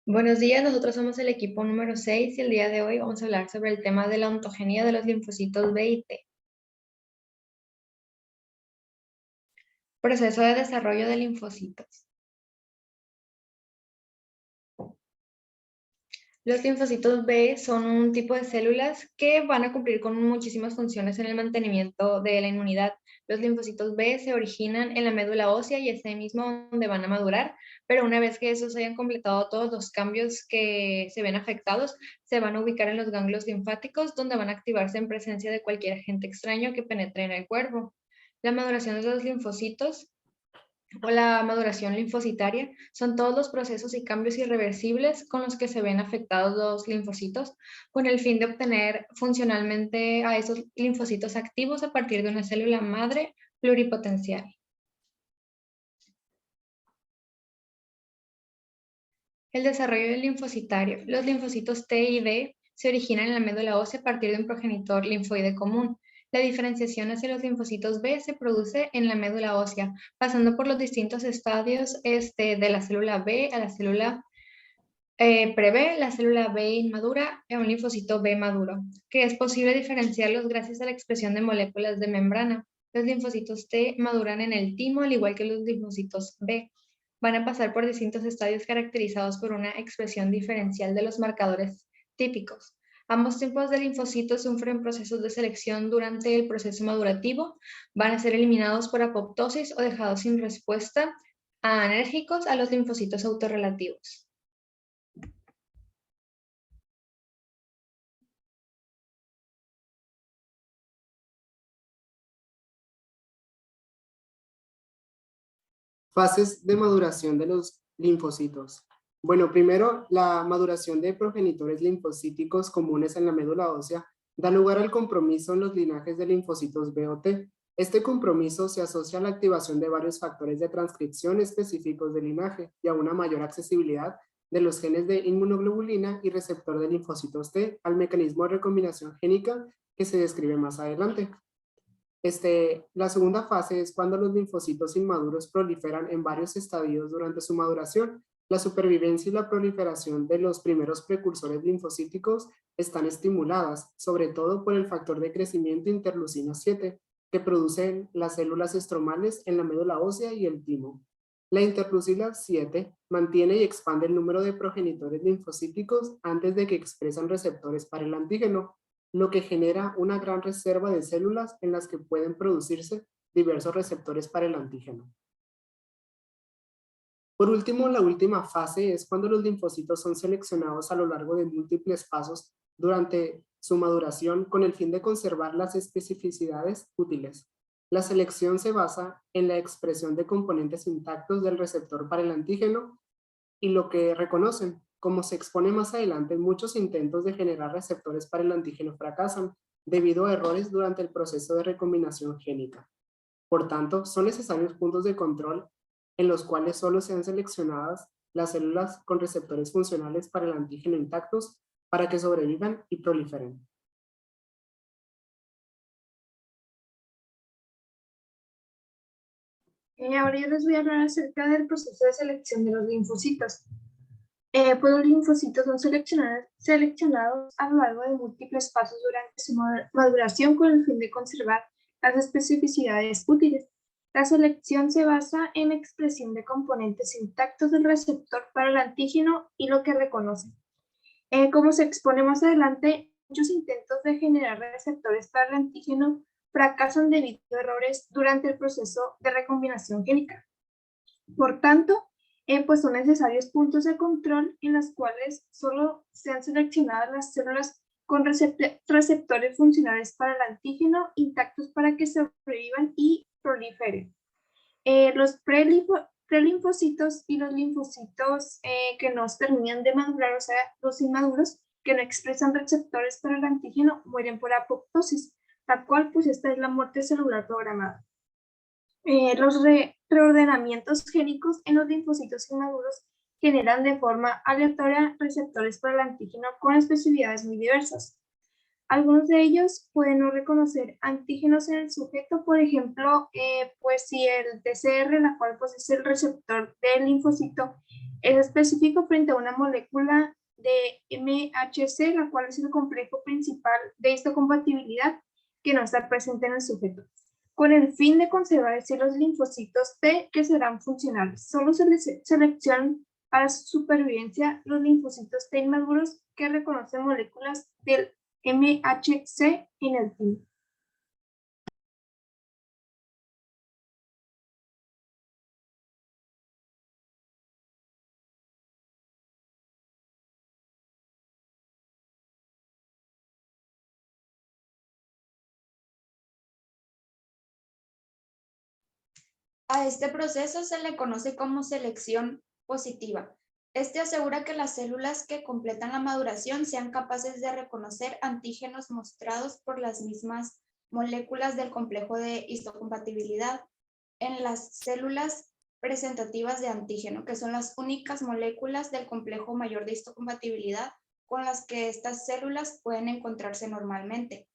Buenos días, nosotros somos el equipo número 6 y el día de hoy vamos a hablar sobre el tema de la ontogenia de los linfocitos B y T. Proceso de desarrollo de linfocitos. Los linfocitos B son un tipo de células que van a cumplir con muchísimas funciones en el mantenimiento de la inmunidad. Los linfocitos B se originan en la médula ósea y es ahí mismo donde van a madurar, pero una vez que esos hayan completado todos los cambios que se ven afectados, se van a ubicar en los ganglios linfáticos, donde van a activarse en presencia de cualquier agente extraño que penetre en el cuerpo. La maduración de los linfocitos o la maduración linfocitaria son todos los procesos y cambios irreversibles con los que se ven afectados los linfocitos con el fin de obtener funcionalmente a esos linfocitos activos a partir de una célula madre pluripotencial. El desarrollo del linfocitario. Los linfocitos T y B se originan en la médula ósea a partir de un progenitor linfoide común. La diferenciación hacia los linfocitos B se produce en la médula ósea, pasando por los distintos estadios de la célula B a la célula pre-B, la célula B inmadura y un linfocito B maduro, que es posible diferenciarlos gracias a la expresión de moléculas de membrana. Los linfocitos T maduran en el timo, al igual que los linfocitos B. Van a pasar por distintos estadios caracterizados por una expresión diferencial de los marcadores típicos. Ambos tipos de linfocitos sufren procesos de selección durante el proceso madurativo. Van a ser eliminados por apoptosis o dejados sin respuesta anérgicos a los linfocitos autorrelativos. Fases de maduración de los linfocitos. Bueno, primero, la maduración de progenitores linfocíticos comunes en la médula ósea da lugar al compromiso en los linajes de linfocitos B o T. Este compromiso se asocia a la activación de varios factores de transcripción específicos del linaje y a una mayor accesibilidad de los genes de inmunoglobulina y receptor de linfocitos T al mecanismo de recombinación génica que se describe más adelante. La segunda fase es cuando los linfocitos inmaduros proliferan en varios estadios durante su maduración. La supervivencia y la proliferación de los primeros precursores linfocíticos están estimuladas, sobre todo por el factor de crecimiento interleucina 7, que producen las células estromales en la médula ósea y el timo. La interleucina 7 mantiene y expande el número de progenitores linfocíticos antes de que expresan receptores para el antígeno, lo que genera una gran reserva de células en las que pueden producirse diversos receptores para el antígeno. Por último, la última fase es cuando los linfocitos son seleccionados a lo largo de múltiples pasos durante su maduración con el fin de conservar las especificidades útiles. La selección se basa en la expresión de componentes intactos del receptor para el antígeno y lo que reconocen. Como se expone más adelante, muchos intentos de generar receptores para el antígeno fracasan debido a errores durante el proceso de recombinación génica. Por tanto, son necesarios puntos de control en los cuales solo sean seleccionadas las células con receptores funcionales para el antígeno intactos para que sobrevivan y proliferen. Ahora yo les voy a hablar acerca del proceso de selección de los linfocitos. Pues los linfocitos son seleccionados a lo largo de múltiples pasos durante su maduración con el fin de conservar las especificidades útiles. La selección se basa en la expresión de componentes intactos del receptor para el antígeno y lo que reconoce. Como se expone más adelante, muchos intentos de generar receptores para el antígeno fracasan debido a errores durante el proceso de recombinación génica. Por tanto, pues son necesarios puntos de control en los cuales solo sean seleccionadas las células con receptores funcionales para el antígeno intactos para que sobrevivan y proliferen. Los prelinfocitos y los linfocitos que no terminan de madurar, o sea, los inmaduros que no expresan receptores para el antígeno, mueren por apoptosis, la cual pues esta es la muerte celular programada. Los reordenamientos génicos en los linfocitos inmaduros generan de forma aleatoria receptores para el antígeno con especificidades muy diversas. Algunos de ellos pueden no reconocer antígenos en el sujeto, por ejemplo, pues si el TCR, la cual pues es el receptor del linfocito, Es específico frente a una molécula de MHC, la cual es el complejo principal de histocompatibilidad que no está presente en el sujeto, con el fin de conservar así los linfocitos T que serán funcionales. Solo se seleccionan para su supervivencia los linfocitos T inmaduros que reconocen moléculas del MHC en el fin. A este proceso se le conoce como selección positiva. Este asegura que las células que completan la maduración sean capaces de reconocer antígenos mostrados por las mismas moléculas del complejo de histocompatibilidad en las células presentativas de antígeno, que son las únicas moléculas del complejo mayor de histocompatibilidad con las que estas células pueden encontrarse normalmente.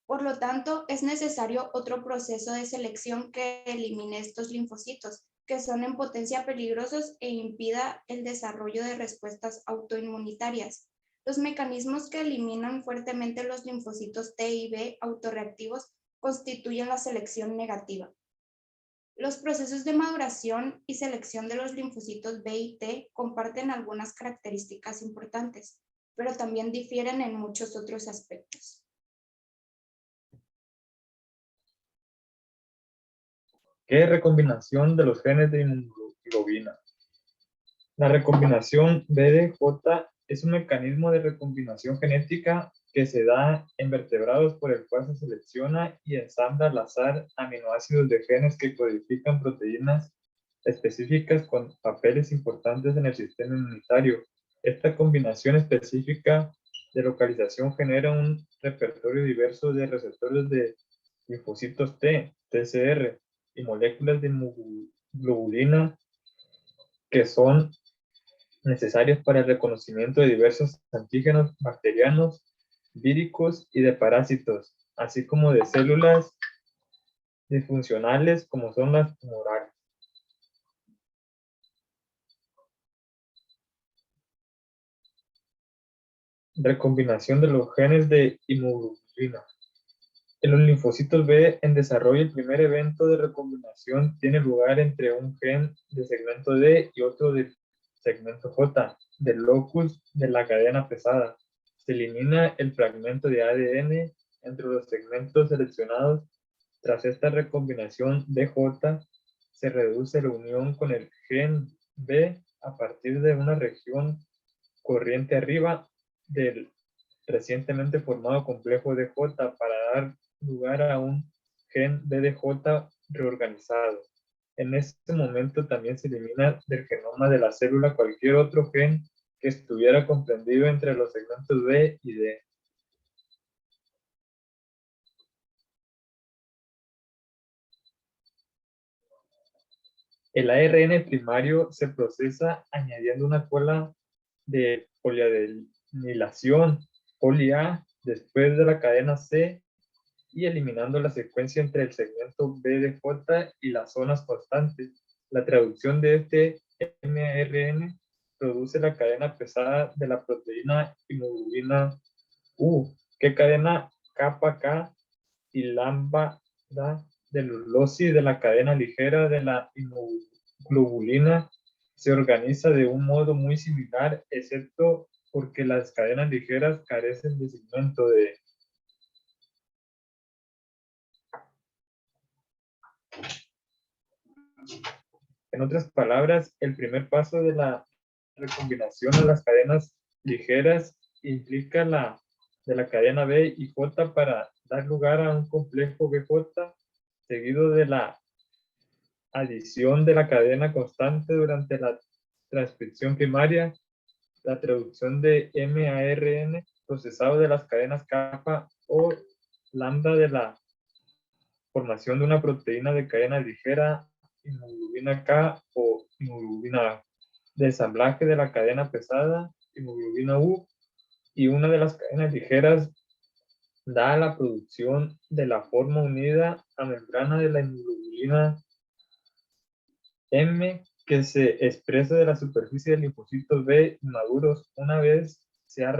Por lo tanto, es necesario otro proceso de selección que elimine estos linfocitos, que son en potencia peligrosos e impida el desarrollo de respuestas autoinmunitarias. Los mecanismos que eliminan fuertemente los linfocitos T y B autorreactivos constituyen la selección negativa. Los procesos de maduración y selección de los linfocitos B y T comparten algunas características importantes, pero también difieren en muchos otros aspectos. ¿Qué es recombinación de los genes de inmunoglobina? La recombinación BDJ es un mecanismo de recombinación genética que se da en vertebrados por el cual se selecciona y ensambla al azar aminoácidos de genes que codifican proteínas específicas con papeles importantes en el sistema inmunitario. Esta combinación específica de localización genera un repertorio diverso de receptores de linfocitos T, TCR, y moléculas de globulina que son necesarias para el reconocimiento de diversos antígenos bacterianos, víricos y de parásitos, así como de células disfuncionales como son las tumorales. Recombinación de los genes de inmunoglobina. En los linfocitos B en desarrollo, el primer evento de recombinación tiene lugar entre un gen de segmento D y otro de segmento J del locus de la cadena pesada. Se elimina el fragmento de ADN entre los segmentos seleccionados. Tras esta recombinación DJ, se reduce la unión con el gen B a partir de una región corriente arriba del recientemente formado complejo DJ para dar lugar a un gen BDJ reorganizado. En este momento también se elimina del genoma de la célula cualquier otro gen que estuviera comprendido entre los segmentos B y D. El ARN primario se procesa añadiendo una cola de poliadenylación, poli-A, después de la cadena C y eliminando la secuencia entre el segmento BDJ y las zonas constantes. La traducción de este mRNA produce la cadena pesada de la proteína inmunoglobina U, que cadena kappa K y lambda de leulosis de la cadena ligera de la inmunoglobulina se organiza de un modo muy similar, excepto porque las cadenas ligeras carecen de segmento de En otras palabras, el primer paso de la recombinación a las cadenas ligeras implica la de la cadena B y J para dar lugar a un complejo BJ, seguido de la adición de la cadena constante durante la transcripción primaria, la traducción de mRNA procesado de las cadenas kappa o lambda de la formación de una proteína de cadena ligera, inmunoglobina K o inmunoglobina A, de ensamblaje de la cadena pesada, inmunoglobina U, y una de las cadenas ligeras da la producción de la forma unida a membrana de la inmunoglobina M que se expresa de la superficie de linfocitos B inmaduros una vez se ha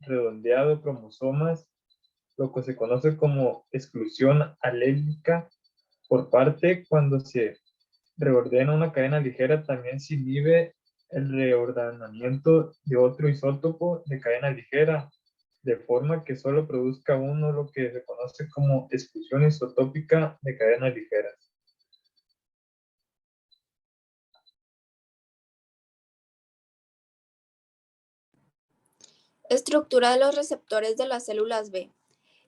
redondeado cromosomas, lo que se conoce como exclusión alélica por parte. Cuando se reordena una cadena ligera, también se inhibe el reordenamiento de otro isótopo de cadena ligera, de forma que solo produzca uno, lo que se conoce como exclusión isotópica de cadenas ligeras. Estructura de los receptores de las células B.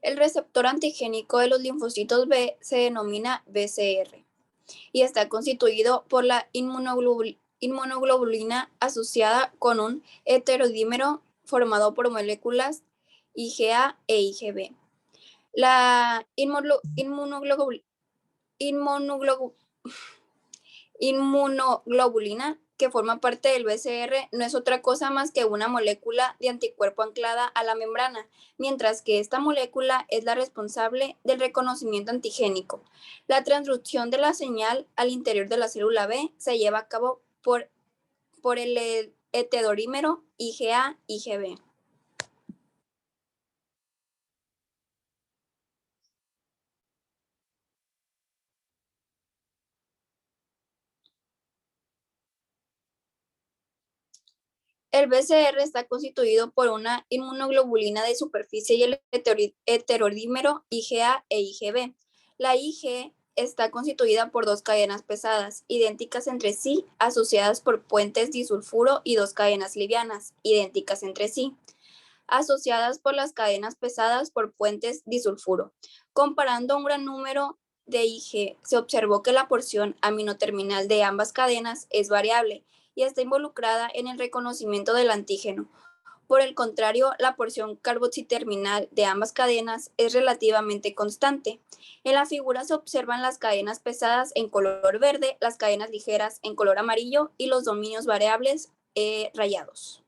El receptor antigénico de los linfocitos B se denomina BCR y está constituido por la inmunoglobulina asociada con un heterodímero formado por moléculas IgA e IgB. La inmunoglobulina que forma parte del BCR no es otra cosa más que una molécula de anticuerpo anclada a la membrana, mientras que esta molécula es la responsable del reconocimiento antigénico. La transducción de la señal al interior de la célula B se lleva a cabo por el heterodímero IgA-IgB. El BCR está constituido por una inmunoglobulina de superficie y el heterodímero IgA e IgB. La Ig está constituida por dos cadenas pesadas, idénticas entre sí, asociadas por puentes disulfuro, y dos cadenas livianas, idénticas entre sí, asociadas por las cadenas pesadas por puentes disulfuro. Comparando un gran número de Ig, se observó que la porción aminoterminal de ambas cadenas es variable y está involucrada en el reconocimiento del antígeno. Por el contrario, la porción carboxiterminal de ambas cadenas es relativamente constante. En la figura se observan las cadenas pesadas en color verde, las cadenas ligeras en color amarillo y los dominios variables rayados.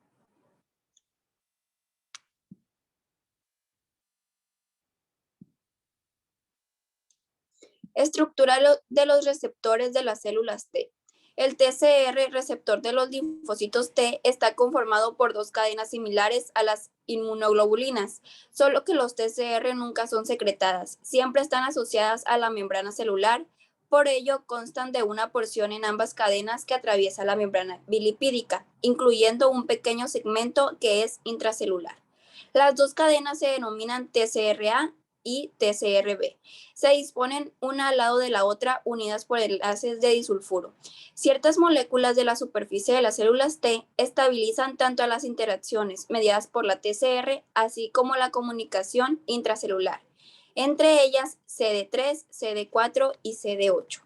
Estructura de los receptores de las células T. El TCR, receptor de los linfocitos T, está conformado por dos cadenas similares a las inmunoglobulinas, solo que los TCR nunca son secretadas, siempre están asociadas a la membrana celular, por ello constan de una porción en ambas cadenas que atraviesa la membrana bilipídica, incluyendo un pequeño segmento que es intracelular. Las dos cadenas se denominan TCRA y TCRB. Se disponen una al lado de la otra, unidas por enlaces de disulfuro. Ciertas moléculas de la superficie de las células T estabilizan tanto a las interacciones mediadas por la TCR, así como la comunicación intracelular, entre ellas CD3, CD4 y CD8.